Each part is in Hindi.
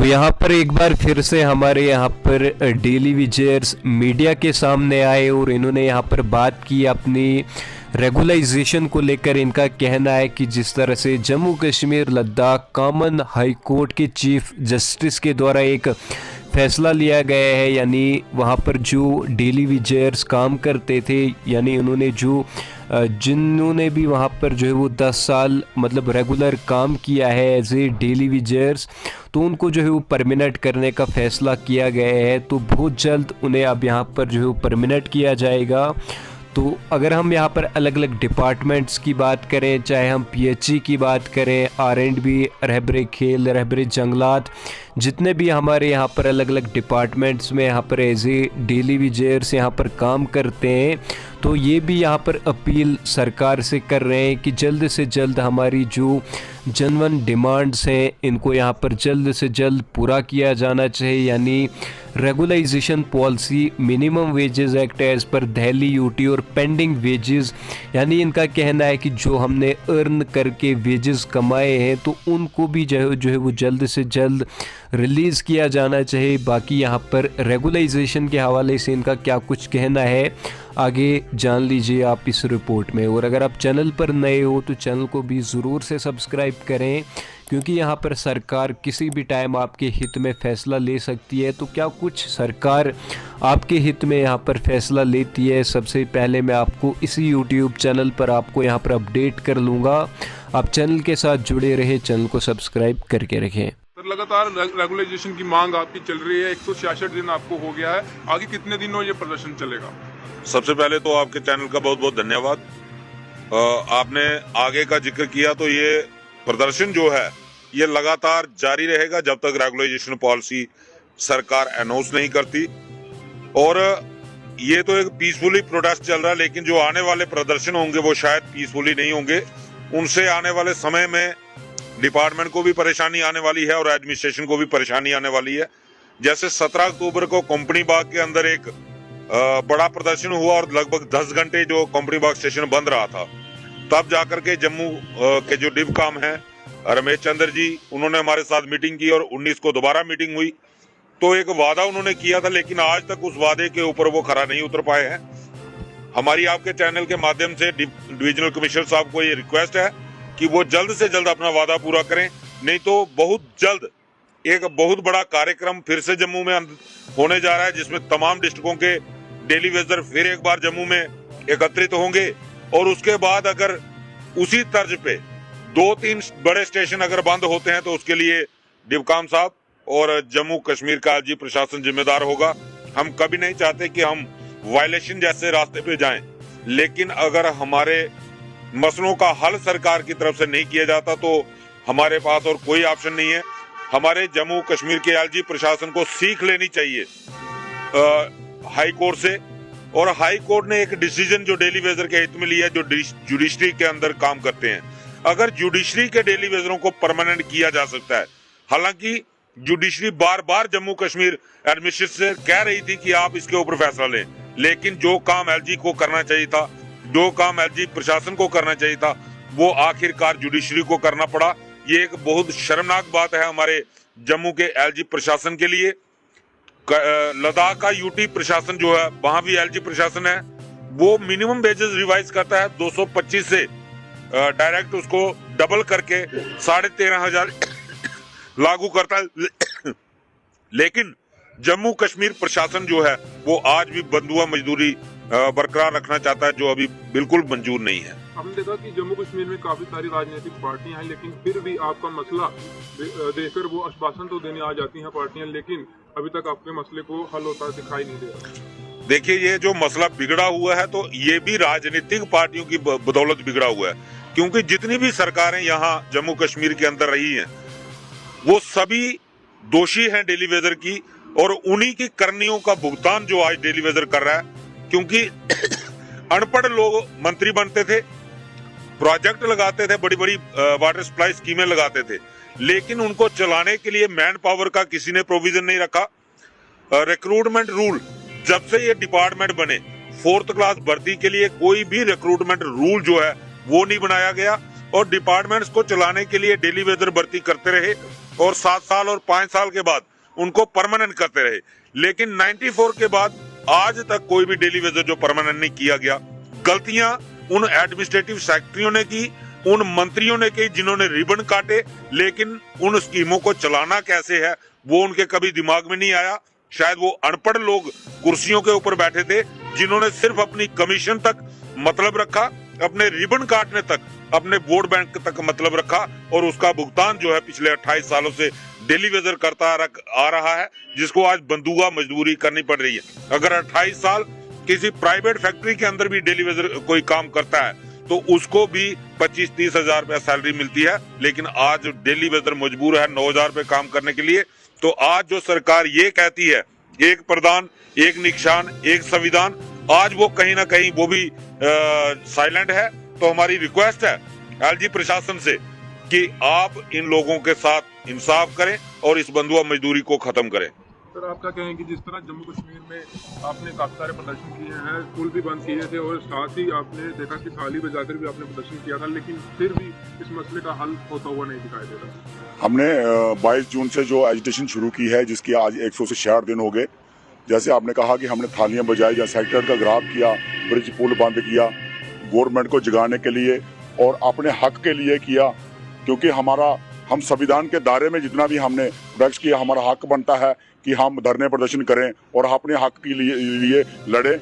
यहाँ पर एक बार फिर से हमारे यहाँ पर डेली विजयर्स मीडिया के सामने आए और इन्होंने यहाँ पर बात की अपनी रेगुलाइजेशन को लेकर। इनका कहना है कि जिस तरह से Jammu Kashmir Ladakh common high court के चीफ जस्टिस के द्वारा एक फैसला लिया गया है, यानी वहाँ पर जो डेली विजयर्स काम करते थे, यानी उन्होंने जो जिन्होंने भी वहाँ पर जो है वो 10 साल मतलब रेगुलर काम किया है एज ए डेली विजयर्स, तो उनको जो है वो परमानेंट करने का फैसला किया गया है। तो बहुत जल्द उन्हें अब यहाँ पर जो है वो परमानेंट किया जाएगा। तो अगर हम यहाँ पर अलग अलग डिपार्टमेंट्स की बात करें, चाहे हम पीएचई की बात करें, आर&बी, रहबरे खेल, रहबरे जंगलात, जितने भी हमारे यहाँ पर अलग अलग डिपार्टमेंट्स में यहाँ पर एज ए डेली विजयर्स यहाँ पर काम करते हैं, तो ये भी यहाँ पर अपील सरकार से कर रहे हैं कि जल्द से जल्द हमारी जो जनवन डिमांड्स हैं इनको यहाँ पर जल्द से जल्द पूरा किया जाना चाहिए। यानी regularisation policy, minimum wages act as पर दिल्ली यूटी और पेंडिंग वेजेस, यानी इनका कहना है कि जो हमने अर्न करके वेजेस कमाए हैं तो उनको भी जो है वो जल्द से जल्द रिलीज़ किया जाना चाहिए। बाकी यहाँ पर रेगुलाइजेशन के हवाले से इनका क्या कुछ कहना है आगे जान लीजिए आप इस रिपोर्ट में। और अगर आप चैनल पर नए हो तो चैनल को भी ज़रूर से सब्सक्राइब करें, क्योंकि यहाँ पर सरकार किसी भी टाइम आपके हित में फ़ैसला ले सकती है। तो क्या कुछ सरकार आपके हित में यहाँ पर फ़ैसला लेती है, सबसे पहले मैं आपको इसी यूट्यूब चैनल पर आपको यहाँ पर अपडेट कर लूँगा। आप चैनल के साथ जुड़े रहे, चैनल को सब्सक्राइब करके रखें। सर, लगातार रेगुलाइजेशन की मांग आपकी चल रही है, 166 दिन आपको हो गया है, आगे कितने दिनों ये प्रदर्शन चलेगा? सबसे पहले तो आपके चैनल का बहुत बहुत धन्यवाद। आपने आगे का जिक्र किया, तो ये प्रदर्शन जो है ये लगातार जारी रहेगा जब तक रेगुलाइजेशन पॉलिसी सरकार अनाउंस नहीं करती। और ये तो एक पीसफुली प्रोटेस्ट चल रहा है, लेकिन जो आने वाले प्रदर्शन होंगे वो शायद पीसफुली नहीं होंगे। उनसे आने वाले समय में डिपार्टमेंट को भी परेशानी आने वाली है और एडमिनिस्ट्रेशन को भी परेशानी आने वाली है। जैसे 17 अक्टूबर को कंपनी बाग के अंदर एक बड़ा प्रदर्शन हुआ और लगभग 10 घंटे जो कंपनी बाग स्टेशन बंद रहा था, तब जाकर के जम्मू के जो डिव काम है रमेश चंद्र जी, उन्होंने हमारे साथ मीटिंग की और 19 को दोबारा मीटिंग हुई। तो एक वादा उन्होंने किया था, लेकिन आज तक उस वादे के ऊपर वो खरा नहीं उतर पाए हैं। हमारी आपके चैनल के माध्यम से डिविजनल कमिश्नर साहब को ये रिक्वेस्ट है कि वो जल्द से जल्द अपना वादा पूरा करें, नहीं तो बहुत जल्द एक बहुत बड़ा कार्यक्रम फिर से जम्मू में होने जा रहा है, जिसमें तमाम डिस्ट्रिक्टों के डेली वेजर फिर एक बार जम्मू में एकत्रित होंगे। और उसके बाद अगर उसी तर्ज पे 2-3 बड़े स्टेशन अगर बंद होते हैं तो उसके लिए डिवकाम साहब और जम्मू कश्मीर का जी प्रशासन जिम्मेदार होगा। हम कभी नहीं चाहते कि हम वायलेशन जैसे रास्ते पे जाएं, लेकिन अगर हमारे मसलों का हल सरकार की तरफ से नहीं किया जाता तो हमारे पास और कोई ऑप्शन नहीं है। हमारे जम्मू कश्मीर के एलजी प्रशासन को सीख लेनी चाहिए हाई कोर्ट से। और हाई कोर्ट ने एक डिसीजन जो डेली वेजर के हित में लिया है, जो जुडिशरी के अंदर काम करते हैं, अगर जुडिशरी के डेली वेजरों को परमानेंट किया जा सकता है। हालांकि जुडिशरी बार बार जम्मू कश्मीर एडमिनिस्ट्रेशन से कह रही थी कि आप इसके ऊपर फैसला लें, लेकिन जो काम एलजी को करना चाहिए था, जो काम एलजी प्रशासन को करना चाहिए था, वो आखिरकार जुडिशरी को करना पड़ा। ये एक बहुत शर्मनाक बात है हमारे जम्मू के एलजी प्रशासन के लिए। लद्दाख का यूटी प्रशासन जो है, वहां भी एलजी प्रशासन है, वो मिनिमम वेजेस रिवाइज करता है 225 से डायरेक्ट उसको डबल करके 13,500 लागू करता है। लेकिन जम्मू कश्मीर प्रशासन जो है वो आज भी बंधुआ मजदूरी बरकरार रखना चाहता है, जो अभी बिल्कुल मंजूर नहीं है। हमने देखा कि जम्मू कश्मीर में काफी सारी राजनीतिक पार्टियां हैं, लेकिन फिर भी आपका मसला देखकर वो आश्वासन तो देने आ जाती हैं पार्टियां, लेकिन अभी तक आपके मसले को हल होता दिखाई नहीं दे रहा। देखिए, ये जो मसला बिगड़ा हुआ है तो ये भी राजनीतिक पार्टियों की बदौलत बिगड़ा हुआ है, क्योंकि जितनी भी सरकारें यहाँ जम्मू कश्मीर के अंदर रही हैं वो सभी दोषी हैं डेली वेजर की, और उन्हीं की करनियों का भुगतान जो आज डेली वेजर कर रहा है। क्योंकि अनपढ़ लोग मंत्री बनते थे, प्रोजेक्ट लगाते थे, बड़ी बड़ी वाटर सप्लाई स्कीमें लगाते थे, लेकिन उनको चलाने के लिए मैन पावर का किसी ने प्रोविजन नहीं रखा। रिक्रूटमेंट रूल जब से ये डिपार्टमेंट बने, 4th क्लास भर्ती के लिए कोई भी रिक्रूटमेंट रूल जो है वो नहीं बनाया गया, और डिपार्टमेंट्स को चलाने के लिए डेली वेजर भर्ती करते रहे। और 7 साल और 5 साल के बाद उनको परमानेंट करते रहे। लेकिन 94 के बाद आज तक कोई भी डेली वेजर जो परमानेंट नहीं किया गया। गलतियां उन एडमिनिस्ट्रेटिव सेक्रेटरियों ने की, उन मंत्रियों ने की जिन्होंने रिबन काटे, लेकिन उन स्कीमों को चलाना कैसे है वो उनके कभी दिमाग में नहीं आया। शायद वो अनपढ़ लोग कुर्सियों के ऊपर बैठे थे जिन्होंने सिर्फ अपनी कमीशन तक मतलब रखा, अपने रिबन काटने तक, अपने वोट बैंक तक मतलब रखा, और उसका भुगतान जो है पिछले 28 सालों से डेली वेजर करता आ रहा है, जिसको आज बंदूका मजदूरी करनी पड़ रही है। अगर 28 साल किसी प्राइवेट फैक्ट्री के अंदर भी डेली वेजर कोई काम करता है तो उसको भी 25-30 हजार रुपया सैलरी मिलती है, लेकिन आज डेली वेजर मजबूर है 9 हजार रुपये काम करने के लिए। तो आज जो सरकार ये कहती है एक प्रधान, एक निशान, एक संविधान, आज वो कहीं ना कहीं वो भी साइलेंट है। तो हमारी रिक्वेस्ट है एलजी प्रशासन से कि आप इन लोगों के साथ इंसाफ करें और इस बंधुआ मजदूरी को खत्म करें। सर आप क्या कहेंगे, जिस तरह जम्मू कश्मीर में आपने काफी सारे प्रदर्शन किए हैं, स्कूल भी बंद किए थे और साथ ही आपने देखा कि थाली बजाकर भी आपने प्रदर्शन किया था, लेकिन फिर भी इस मसले का हल होता हुआ नहीं दिखाई दे रहा। हमने 22 जून से जो एजिटेशन शुरू की है, जिसकी आज 166 दिन हो गए। जैसे आपने कहा कि हमने थालियां बजाई या सेक्टर का ग्राफ किया, ब्रिज पुल बंद किया, गवर्नमेंट को जगाने के लिए और अपने हक के लिए किया, क्योंकि हम संविधान के दायरे में जितना भी हमने प्रोटेक्ट किया, हमारा हक बनता है कि हम धरने प्रदर्शन करें और अपने हक के लिए लड़े।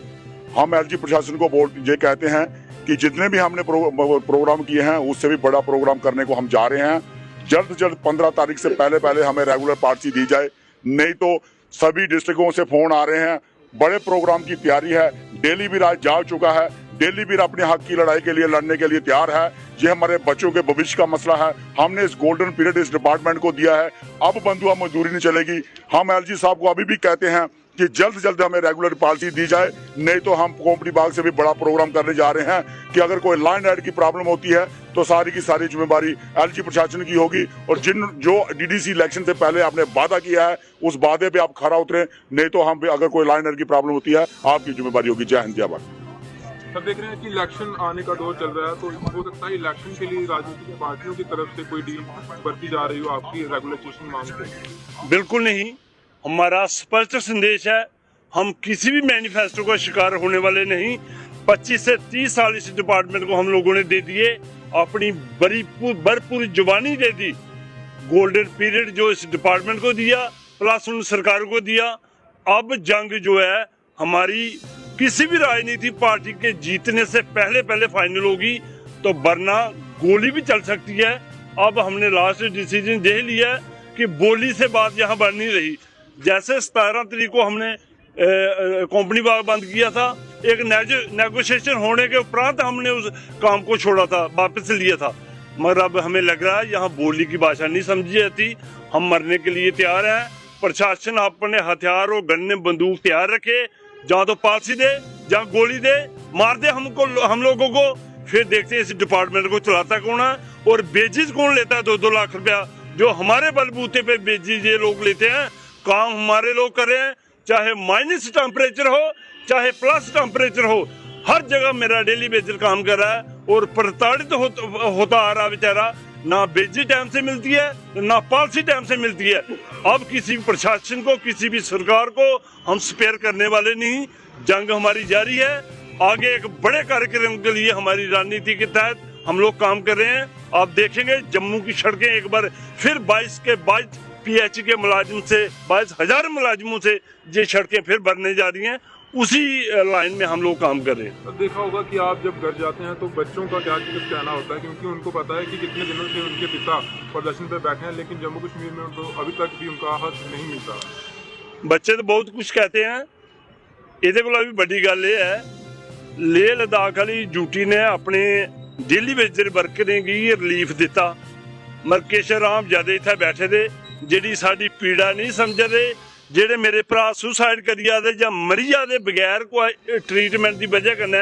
हम एलजी प्रशासन को ये कहते हैं कि जितने भी हमने प्रोग्राम किए हैं उससे भी बड़ा प्रोग्राम करने को हम जा रहे हैं। जल्द से जल्द 15 तारीख से पहले हमें रेगुलर पार्टी दी जाए, नहीं तो सभी डिस्ट्रिक्टों से फोन आ रहे हैं, बड़े प्रोग्राम की तैयारी है। दिल्ली भी आज जा चुका है, दिल्ली भी अपने हक की लड़ाई के लिए लड़ने के लिए तैयार है। ये हमारे बच्चों के भविष्य का मसला है। हमने इस गोल्डन पीरियड इस डिपार्टमेंट को दिया है, अब बंधुआ मजदूरी नहीं चलेगी। हम एलजी साहब को अभी भी कहते हैं कि जल्द से जल्द हमें रेगुलर पॉलिसी दी जाए, नहीं तो हम कोम्पनी बाग से भी बड़ा प्रोग्राम करने जा रहे हैं कि अगर कोई लाइन एड की प्रॉब्लम होती है तो सारी की सारी जिम्मेदारी एलजी प्रशासन की होगी। और जो डीडीसी इलेक्शन से पहले आपने वादा किया है उस वादे पे आप खरा उतरे, नहीं तो हम अगर कोई लाइन एड की प्रॉब्लम होती है आपकी जिम्मेदारी होगी। जय हिंद जय भारत। सर देख रहे हैं कि इलेक्शन आने का दौर चल रहा है, तो हो सकता है इलेक्शन के लिए राजनीतिक पार्टियों की तरफ से कोई डील बरती जा रही हो आपकी रेगुलेशन मांग पे। बिल्कुल नहीं, हमारा स्पष्ट संदेश है, हम किसी भी मैनिफेस्टो का शिकार होने वाले नहीं। 25 से 30 साल इस डिपार्टमेंट को हम लोगों ने दे दिए, अपनी भरपूर जुबानी दे दी। गोल्डन पीरियड जो इस डिपार्टमेंट को दिया प्लस उन सरकार को दिया। अब जंग जो है हमारी किसी भी राजनीतिक पार्टी के जीतने से पहले फाइनल होगी, तो वरना गोली भी चल सकती है। अब हमने लास्ट डिसीजन दे लिया है कि बोली से बात यहाँ बढ़ नहीं रही। जैसे 17 तारीख को हमने कंपनी बाग बंद किया था, एक नेगोशिएशन होने के उपरांत हमने उस काम को छोड़ा था, वापस लिया था, मगर अब हमें लग रहा है यहाँ बोली की भाषा नहीं समझी जाती। हम मरने के लिए तैयार हैं। प्रशासन अपने हथियार और गन्ने बंदूक तैयार रखे, जहाँ तो पालसी दे जहाँ गोली दे, मार दे हम लोगों को, फिर देखते हैं इस डिपार्टमेंट को चलाता कौन है और बेजिज कौन लेता है 2-2 लाख रुपया जो हमारे बलबूते पे बेजिज ये लोग लेते हैं। काम हमारे लोग कर रहे हैं, चाहे माइनस टेम्परेचर हो चाहे प्लस टेम्परेचर हो, हर जगह मेरा डेली बेजर काम कर रहा है और प्रताड़ित होता आ रहा बेचारा। ना बेजी टाइम से मिलती है ना पॉलिसी टाइम से मिलती है। अब किसी भी प्रशासन को किसी भी सरकार को हम स्पेयर करने वाले नहीं। जंग हमारी जारी है, आगे एक बड़े कार्यक्रम के लिए हमारी रणनीति के तहत हम लोग काम कर रहे हैं। आप देखेंगे जम्मू की सड़कें एक बार फिर 22 PH के मुलाजिम से 22,000 मुलाजिमों से ये सड़कें फिर भरने जा रही हैं। उसी लाइन में हम लोग काम कर रहे हैं। तो देखा होगा कि आप जब घर जाते हैं तो बच्चों का क्या कुछ कहना होता है, क्योंकि उनको पता है कि कितने दिनों से उनके पिता प्रदर्शन पे बैठे हैं, लेकिन जम्मू कश्मीर में उनको अभी तक भी उनका हक नहीं मिलता। बच्चे तो बहुत कुछ कहते हैं, ਇਹਦੇ ਕੋਲ ਵੀ ਵੱਡੀ ਗੱਲ ਇਹ ਹੈ, ਲੇਹ ਲਦਾਖ ਵਾਲੀ ਡਿਊਟੀ ਨੇ ਆਪਣੇ ਡੇਲੀ ਵੇਜਰ ਵਰਕਰ ਨੇ ਕੀ ਰਿਲੀਫ ਦਿੱਤਾ। ਮਰਕੇਸ਼ਰ ਰਾਮ ਜਿਆਦਾ ਇੱਥੇ ਬੈਠੇ ਦੇ ਜਿਹੜੀ ਸਾਡੀ ਪੀੜਾ ਨਹੀਂ ਸਮਝਦੇ, ਜਿਹੜੇ ਮੇਰੇ ਭਰਾ ਸੁਸਾਈਡ ਕਰੀ ਜਾਂਦੇ ਜਾਂ ਮਰੀ ਜਾਂਦੇ ਬਗੈਰ ਕੋਈ ਟ੍ਰੀਟਮੈਂਟ ਦੀ ਵਜ੍ਹਾ ਕਰਨਾ,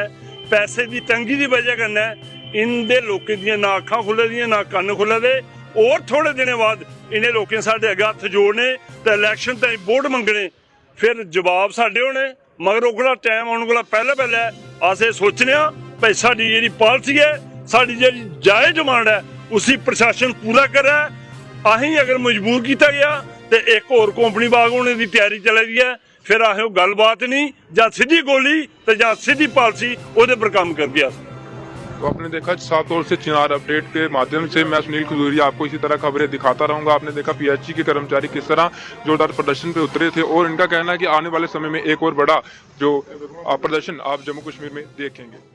ਪੈਸੇ ਦੀ ਤੰਗੀ ਦੀ ਵਜ੍ਹਾ ਕਰਨਾ, ਇਨਦੇ ਲੋਕਾਂ ਦੀਆਂ ਨਾ ਅੱਖਾਂ ਖੁੱਲ੍ਹਦੀਆਂ ਨਾ ਕੰਨ ਖੁੱਲ੍ਹਦੇ। और थोड़े दिन बाद इन्हें लोगों साढ़े अगे हथ जोड़ने तो इलैक्शन ताईं वोट मंगने, फिर जवाब साढ़े होने, मगर ओकड़ा टाइम आने को पहले अस सोचने भाई साड़ी जी पॉलिसी है, साड़ी जी जायज़ डिमांड है, उसी प्रशासन पूरा करे। अहीं अगर मजबूर किया गया तो एक और कंपनी बाग होने की तैयारी चल रही है, फिर आहो गलबात नहीं, या सीधी गोली तो या सीधी पॉलिसी वो पर काम कर दिया। तो आपने देखा साफ तौर से चिनार अपडेट के माध्यम से मैं सुनील खजूरिया आपको इसी तरह खबरें दिखाता रहूंगा। आपने देखा पीएचई के कर्मचारी किस तरह जोरदार प्रदर्शन पे उतरे थे और इनका कहना है कि आने वाले समय में एक और बड़ा जो प्रदर्शन आप जम्मू कश्मीर में देखेंगे।